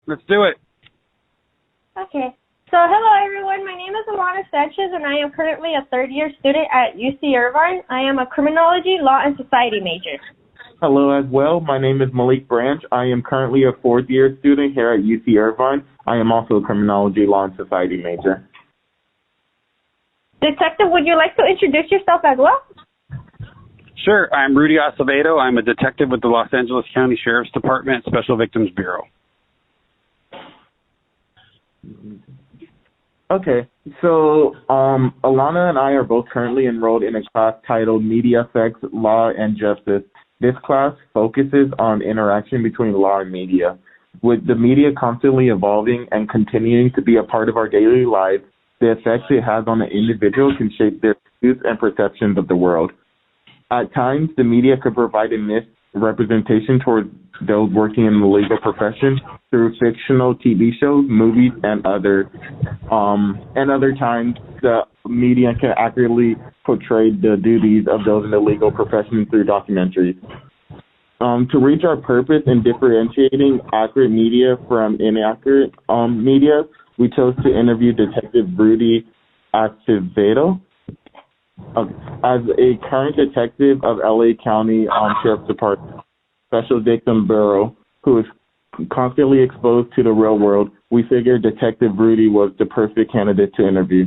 Let's do it. Okay. So, hello everyone. My name is Alana Sanchez, and I am currently a third-year student at UC Irvine. I am a criminology, law, and society major. Hello as well. My name is Malik Branch. I am currently a fourth-year student here at UC Irvine. I am also a criminology, law, and society major. Detective, would you like to introduce yourself as well? Sure. I'm Rudy Acevedo. I'm a detective with the Los Angeles County Sheriff's Department Special Victims Bureau. Okay, so Alana and I are both currently enrolled in a class titled Media Effects, Law, and Justice. This class focuses on interaction between law and media. With the media constantly evolving and continuing to be a part of our daily lives, the effects it has on an individual can shape their views and perceptions of the world. At times, the media could provide a misrepresentation towards those working in the legal profession through fictional TV shows, movies, and other times, the media can accurately portray the duties of those in the legal profession through documentaries. To reach our purpose in differentiating accurate media from inaccurate media, we chose to interview Detective Rudy Acevedo. As a current detective of LA County Sheriff's Department Special Victim Bureau, who is constantly exposed to the real world, we figured Detective Rudy was the perfect candidate to interview.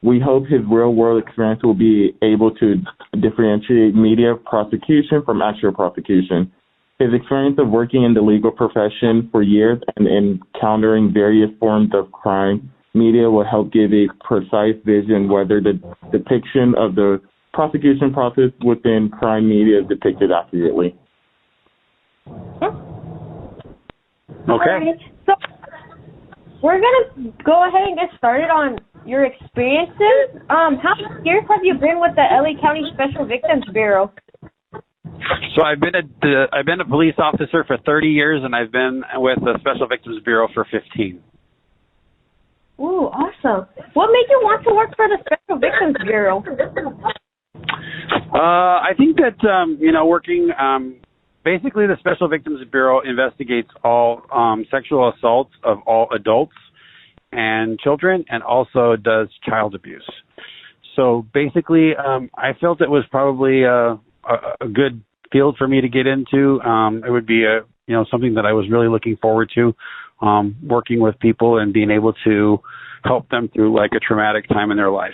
We hope his real-world experience will be able to differentiate media prosecution from actual prosecution. His experience of working in the legal profession for years and encountering various forms of crime media will help give a precise vision whether the depiction of the prosecution process within crime media is depicted accurately. Okay. Right, so we're going to go ahead and get started on your experiences. How many years have you been with the LA County Special Victims Bureau? So I've been a police officer for 30 years, and I've been with the Special Victims Bureau for 15. Ooh, awesome. What made you want to work for the Special Victims Bureau? I think that, working, basically the Special Victims Bureau investigates all sexual assaults of all adults and children, and also does child abuse. So basically, I felt it was probably a good field for me to get into. It would be something that I was really looking forward to, working with people and being able to help them through like a traumatic time in their life.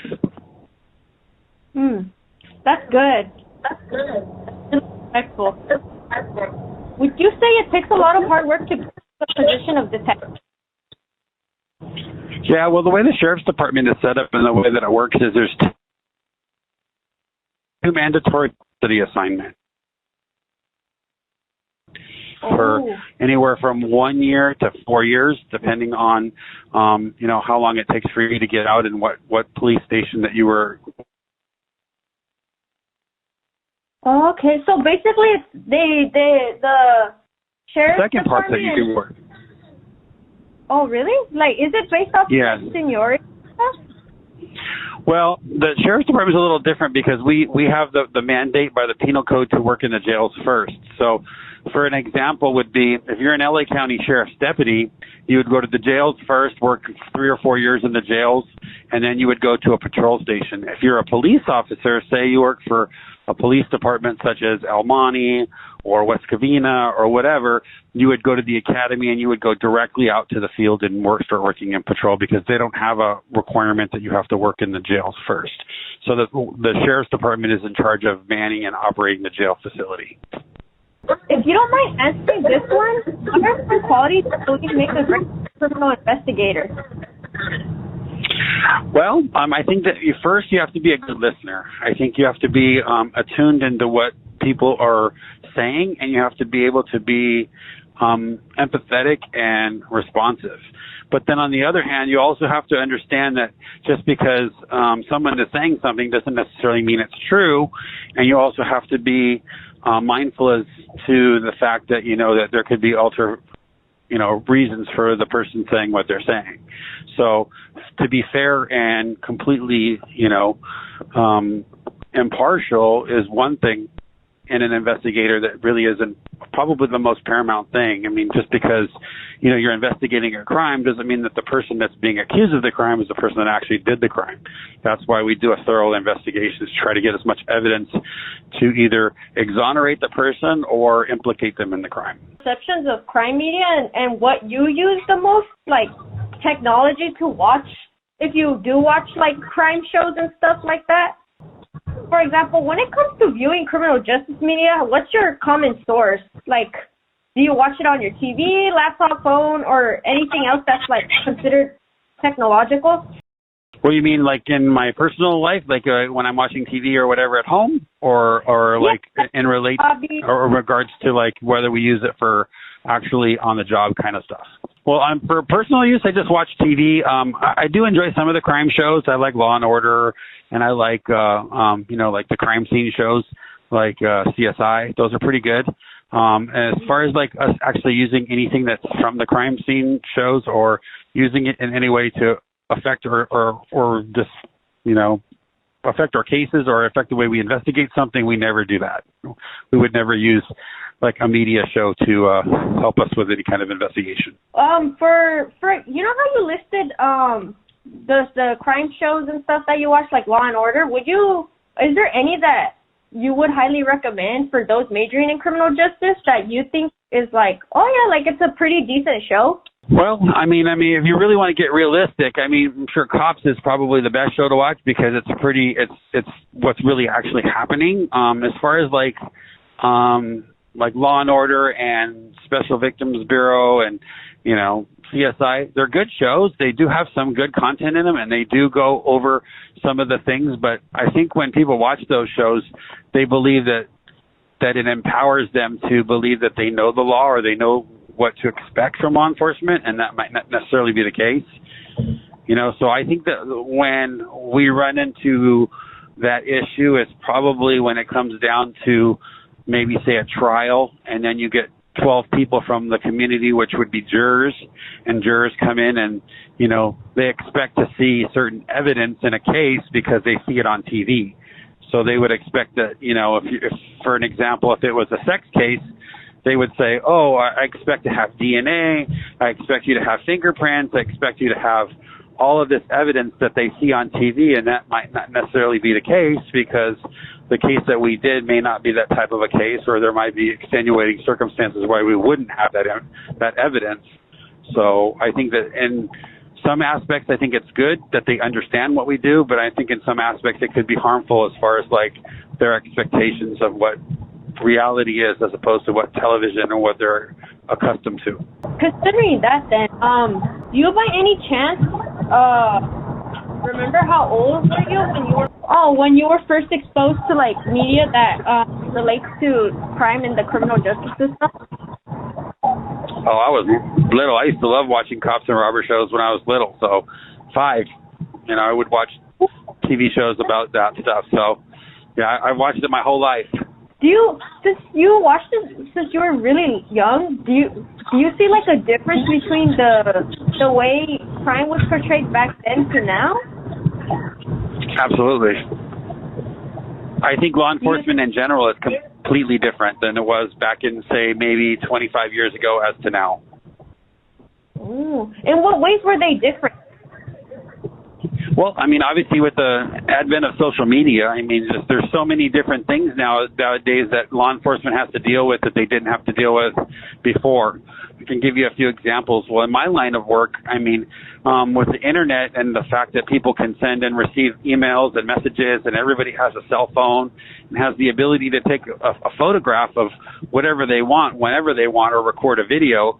That's good. Respectful. Would you say it takes a lot of hard work to get the position of detective? Yeah, well, the way the Sheriff's Department is set up and the way that it works is there's two mandatory custody assignments for anywhere from 1 year to 4 years, depending on, how long it takes for you to get out and what police station that you were. Okay, so basically it's the Sheriff's Second part that you can work. Oh, really? Like, is it based off seniority? Well, the Sheriff's Department is a little different because we have the mandate by the penal code to work in the jails first. So, for an example would be, if you're an LA County Sheriff's deputy, you would go to the jails first, work 3 or 4 years in the jails, and then you would go to a patrol station. If you're a police officer, say you work for a police department such as El Monte or West Covina or whatever, you would go to the academy and you would go directly out to the field and start working in patrol, because they don't have a requirement that you have to work in the jails first. So the Sheriff's Department is in charge of manning and operating the jail facility. If you don't mind answering this one, what are some qualities that you make a great criminal investigator? Well, I think that you have to be a good listener. I think you have to be attuned into what people are saying, and you have to be able to be empathetic and responsive. But then on the other hand, you also have to understand that just because someone is saying something doesn't necessarily mean it's true, and you also have to be mindful as to the fact that, that there could be reasons for the person saying what they're saying. So to be fair and completely, impartial is one thing, in an investigator that really isn't probably the most paramount thing. I mean, just because, you're investigating a crime doesn't mean that the person that's being accused of the crime is the person that actually did the crime. That's why we do a thorough investigation, to try to get as much evidence to either exonerate the person or implicate them in the crime. Perceptions of crime media and what you use the most, like technology to watch, if you do watch like crime shows and stuff like that. For example, when it comes to viewing criminal justice media, what's your common source? Like, do you watch it on your TV, laptop, phone, or anything else that's like considered technological? What do you mean, like in my personal life, like when I'm watching TV or whatever at home, or like in regards to like whether we use it for actually on the job kind of stuff? Well, for personal use, I just watch TV. I do enjoy some of the crime shows. I like Law and Order, and I like like the crime scene shows, like CSI. Those are pretty good. As far as like us actually using anything that's from the crime scene shows or using it in any way to affect or just affect our cases or affect the way we investigate something, we never do that. We would never use like a media show to help us with any kind of investigation. For how you listed the crime shows and stuff that you watch, like Law and Order, is there any that you would highly recommend for those majoring in criminal justice that you think is like, oh yeah, like it's a pretty decent show? Well, I mean, if you really want to get realistic, I'm sure Cops is probably the best show to watch because it's what's really actually happening. As far as like Law and Order and Special Victims Bureau and, CSI, they're good shows. They do have some good content in them and they do go over some of the things. But I think when people watch those shows, they believe that it empowers them to believe that they know the law or they know what to expect from law enforcement, and that might not necessarily be the case. So I think that when we run into that issue, it's probably when it comes down to maybe say a trial, and then you get 12 people from the community, which would be jurors, and jurors come in and, they expect to see certain evidence in a case because they see it on TV. So they would expect that, if for an example, if it was a sex case, they would say, oh, I expect to have DNA, I expect you to have fingerprints, I expect you to have all of this evidence that they see on TV, and that might not necessarily be the case because the case that we did may not be that type of a case, or there might be extenuating circumstances why we wouldn't have that evidence. So I think that in some aspects, I think it's good that they understand what we do, but I think in some aspects it could be harmful as far as like their expectations of what reality is as opposed to what television or what they're accustomed to. Considering that then, do you by any chance remember how old were you when you were first exposed to like media that relates to crime in the criminal justice system? Oh, I was little. I used to love watching cops and robber shows when I was little. So 5, I would watch TV shows about that stuff. So yeah, I watched it my whole life. Since you watched it since you were really young, do you see like a difference between the way crime was portrayed back then to now? Absolutely. I think law enforcement in general is completely different than it was back in, say, maybe 25 years ago as to now. Ooh. In what ways were they different? Well, obviously with the advent of social media, there's so many different things nowadays that law enforcement has to deal with that they didn't have to deal with before. I can give you a few examples. Well, in my line of work, with the internet and the fact that people can send and receive emails and messages and everybody has a cell phone and has the ability to take a photograph of whatever they want, whenever they want, or record a video.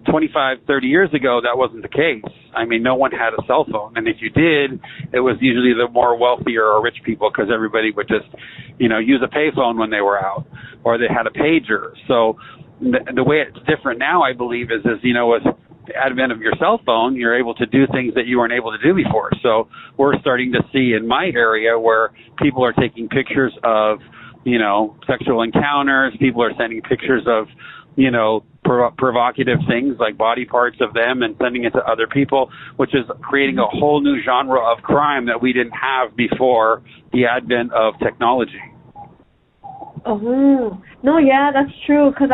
25, 30 years ago, that wasn't the case. No one had a cell phone. And if you did, it was usually the more wealthier or rich people because everybody would just, use a payphone when they were out, or they had a pager. So the way it's different now, I believe, is with the advent of your cell phone, you're able to do things that you weren't able to do before. So we're starting to see in my area where people are taking pictures of, sexual encounters. People are sending pictures of, provocative things like body parts of them and sending it to other people, which is creating a whole new genre of crime that we didn't have before the advent of technology. Oh, no, yeah, that's true. Cause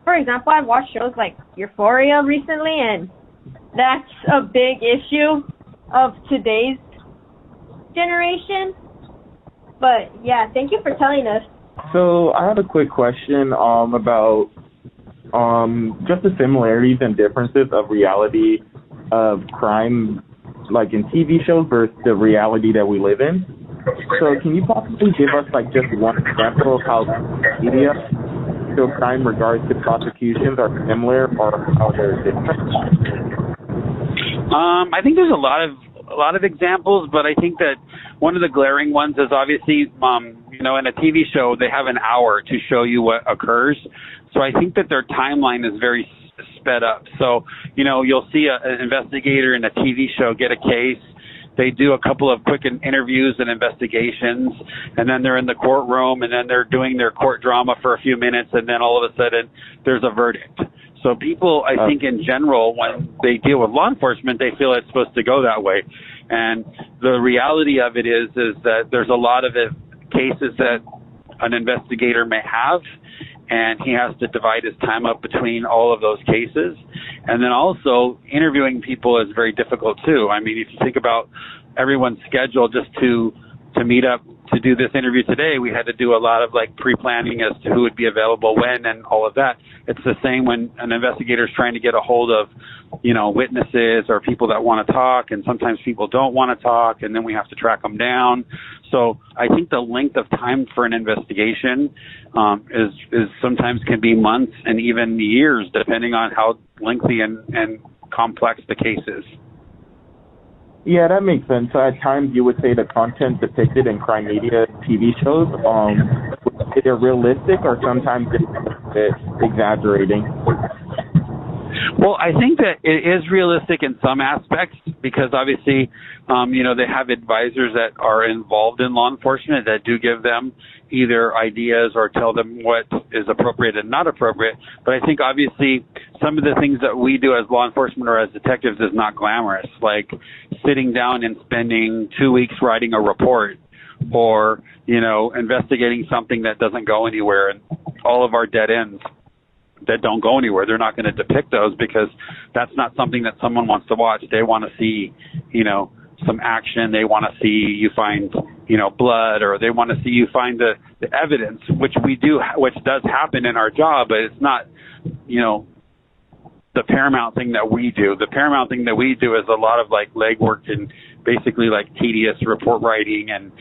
for example, I've watched shows like Euphoria recently, and that's a big issue of today's generation. But yeah, thank you for telling us. So I have a quick question about just the similarities and differences of reality of crime, like in TV shows versus the reality that we live in. So can you possibly give us like just one example of how media show crime regards to prosecutions are similar or how they're different? I think there's a lot of examples, but I think that one of the glaring ones is obviously, in a TV show, they have an hour to show you what occurs. So I think that their timeline is very sped up. So, you'll see an investigator in a TV show get a case. They do a couple of quick interviews and investigations, and then they're in the courtroom, and then they're doing their court drama for a few minutes, and then all of a sudden there's a verdict. So people, I think in general, when they deal with law enforcement, they feel it's supposed to go that way. And the reality of it is that there's a lot of cases that an investigator may have, and he has to divide his time up between all of those cases. And then also interviewing people is very difficult too. I mean, if you think about everyone's schedule just to meet up to do this interview today, we had to do a lot of like pre-planning as to who would be available when and all of that. It's the same when an investigator is trying to get a hold of, witnesses or people that want to talk, and sometimes people don't want to talk, and then we have to track them down. So I think the length of time for an investigation is sometimes can be months and even years, depending on how lengthy and complex the case is. Yeah, that makes sense. So at times you would say the content depicted in crime media TV shows, is it realistic or sometimes it's exaggerating? Well, I think that it is realistic in some aspects because obviously, they have advisors that are involved in law enforcement that do give them either ideas or tell them what is appropriate and not appropriate. But I think obviously some of the things that we do as law enforcement or as detectives is not glamorous, like sitting down and spending 2 weeks writing a report or, investigating something that doesn't go anywhere, and all of our dead ends that don't go anywhere. They're not going to depict those because that's not something that someone wants to watch. They want to see, some action. They want to see you find, blood, or they want to see you find the evidence, which we do, which does happen in our job, but it's not, the paramount thing that we do. The paramount thing that we do is a lot of like legwork and basically like tedious report writing and,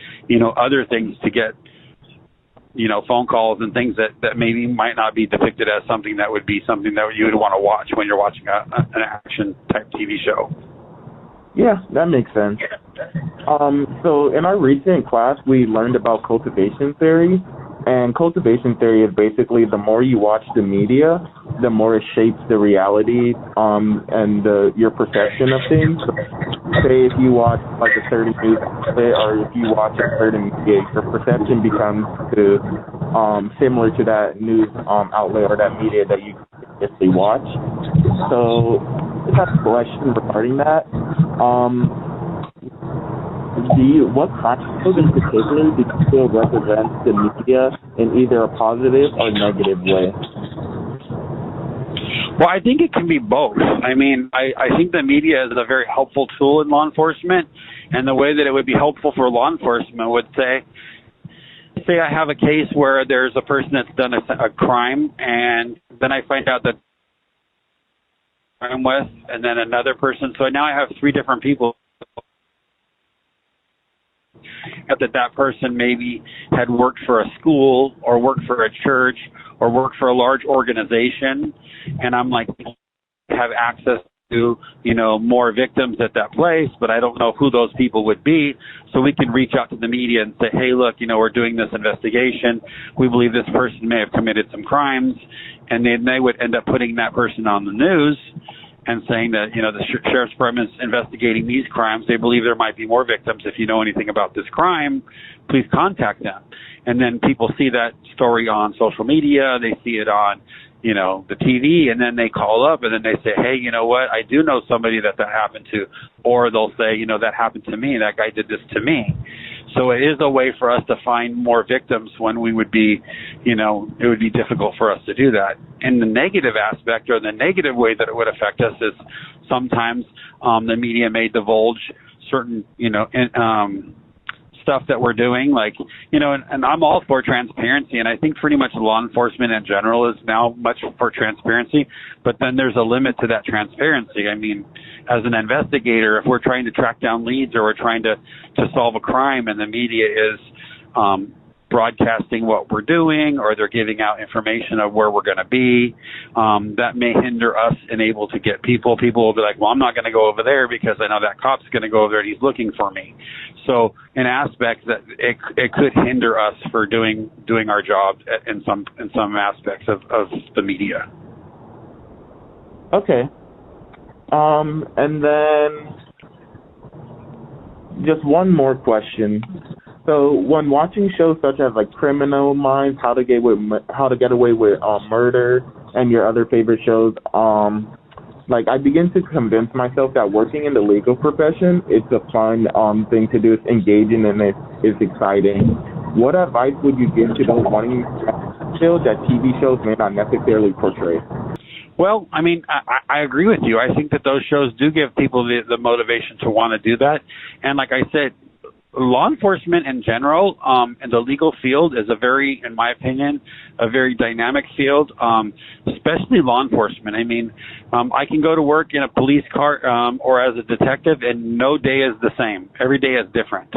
other things to get, phone calls and things that maybe might not be depicted as something that would be something that you would want to watch when you're watching an action type TV show. Yeah, that makes sense. So in our recent class, we learned about cultivation theory. And cultivation theory is basically the more you watch the media, the more it shapes the reality and your perception of things. Say if you watch like a certain news outlet or if you watch a certain media, your perception becomes similar to that news outlet or that media that you previously watch. So I have a question regarding that. What crime shows in particular do you feel represents the media in either a positive or negative way? Well, I think it can be both. I mean, I think the media is a very helpful tool in law enforcement, and the way that it would be helpful for law enforcement would say I have a case where there's a person that's done a crime, and then I find out that I'm with, and then another person. So now I have three different people that person maybe had worked for a school or worked for a church or worked for a large organization, and I'm like have access to more victims at that place, but I don't know who those people would be. So we can reach out to the media and say, hey, look, we're doing this investigation. We believe this person may have committed some crimes, and then they would end up putting that person on the news and saying that, the sheriff's department is investigating these crimes. They believe there might be more victims. If you know anything about this crime, please contact them. And then people see that story on social media. They see it on, the TV, and then they call up and then they say, hey, you know what? I do know somebody that happened to. Or they'll say, that happened to me. That guy did this to me. So it is a way for us to find more victims when we would be, it would be difficult for us to do that. And the negative aspect, or the negative way that it would affect us, is sometimes the media may divulge certain, stuff that we're doing, like, and I'm all for transparency, and I think pretty much law enforcement in general is now much for transparency, but then there's a limit to that transparency. I mean, as an investigator, if we're trying to track down leads or we're trying to solve a crime and the media is broadcasting what we're doing, or they're giving out information of where we're going to be, that may hinder us and able to get people. People will be like, well, I'm not going to go over there because I know that cop's going to go over there and he's looking for me. So in aspects that it could hinder us for doing our job in some aspects of the media. Okay. And then just one more question. So when watching shows such as like Criminal Minds, How to Get Away with Murder, and your other favorite shows, I begin to convince myself that working in the legal profession, it's a fun thing to do. It's engaging and it's exciting. What advice would you give to those wanting fields that TV shows may not necessarily portray? Well, I mean, I agree with you. I think that those shows do give people the motivation to want to do that. And like I said, law enforcement in general, and the legal field is in my opinion, a very dynamic field, especially law enforcement. I mean, I can go to work in a police car, or as a detective, and no day is the same. Every day is different.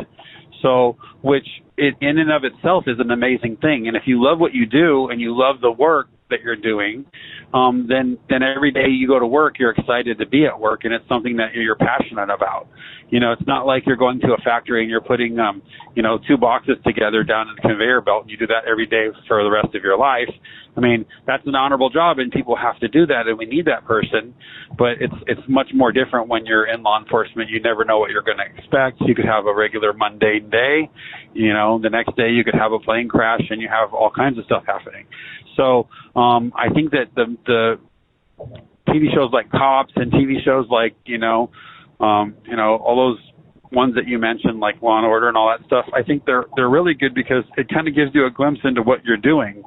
So, which in and of itself is an amazing thing. And if you love what you do and you love the work that you're doing, then every day you go to work, you're excited to be at work, and it's something that you're passionate about. It's not like you're going to a factory and you're putting, 2 boxes together down in the conveyor belt, and you do that every day for the rest of your life. I mean, that's an honorable job, and people have to do that, and we need that person. But it's much more different when you're in law enforcement. You never know what you're going to expect. You could have a regular mundane day. The next day you could have a plane crash, and you have all kinds of stuff happening. So I think that the TV shows like Cops and TV shows like, all those ones that you mentioned, like Law and Order and all that stuff, I think they're really good because it kind of gives you a glimpse into what you're doing.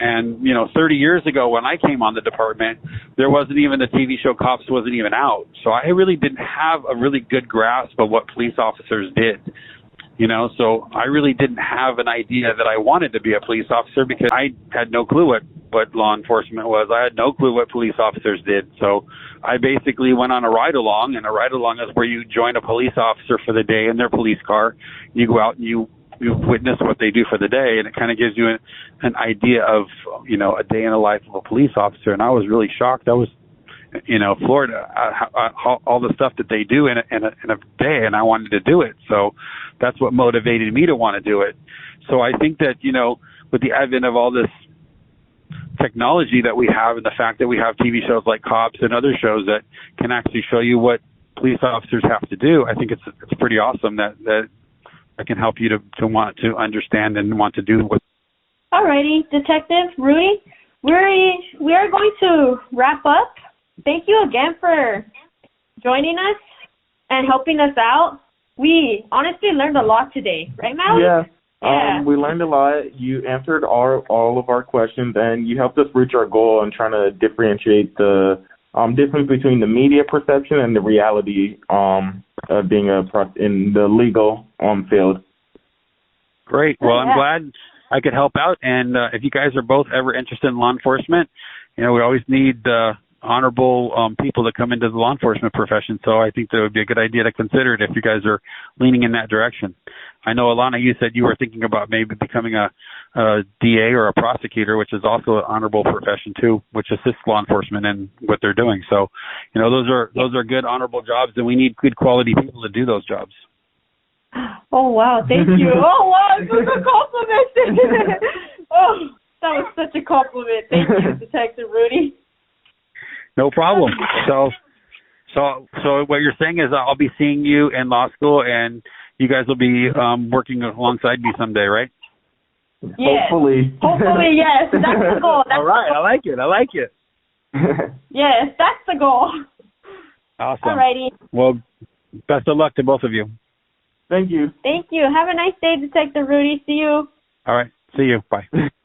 And, 30 years ago when I came on the department, there wasn't even the TV show Cops wasn't even out. So I really didn't have a really good grasp of what police officers did. So I really didn't have an idea that I wanted to be a police officer because I had no clue what law enforcement was. I had no clue what police officers did. So I basically went on a ride-along, and a ride-along is where you join a police officer for the day in their police car. You go out and you witness what they do for the day, and it kind of gives you an idea of, a day in the life of a police officer. And I was really shocked. That was, Florida, all the stuff that they do in a day, and I wanted to do it. So that's what motivated me to want to do it. So I think that, with the advent of all this technology that we have, and the fact that we have TV shows like Cops and other shows that can actually show you what police officers have to do, I think it's pretty awesome that can help you to want to understand and want to do what. Alrighty, Detective Rudy, we are going to wrap up. Thank you again for joining us and helping us out. We honestly learned a lot today, right, Maui? Yeah. Yeah. We learned a lot. You answered all of our questions, and you helped us reach our goal in trying to differentiate the difference between the media perception and the reality of being in the legal field. Great. Well, I'm glad I could help out. And if you guys are both ever interested in law enforcement, we always need honorable people to come into the law enforcement profession. So I think that would be a good idea to consider it if you guys are leaning in that direction. I know, Alana, you said you were thinking about maybe becoming a DA or a prosecutor, which is also an honorable profession too, which assists law enforcement in what they're doing. So, those are good honorable jobs, and we need good quality people to do those jobs. Oh, wow. Thank you. Oh, wow. This was a compliment. Oh, that was such a compliment. Thank you, Detective Rudy. No problem. So what you're saying is I'll be seeing you in law school, and you guys will be working alongside me someday, right? Yes. Hopefully, yes. That's the goal. All right. I like it. Yes, that's the goal. Awesome. Alrighty. Well, best of luck to both of you. Thank you. Thank you. Have a nice day, Detective Rudy. See you. All right. See you. Bye.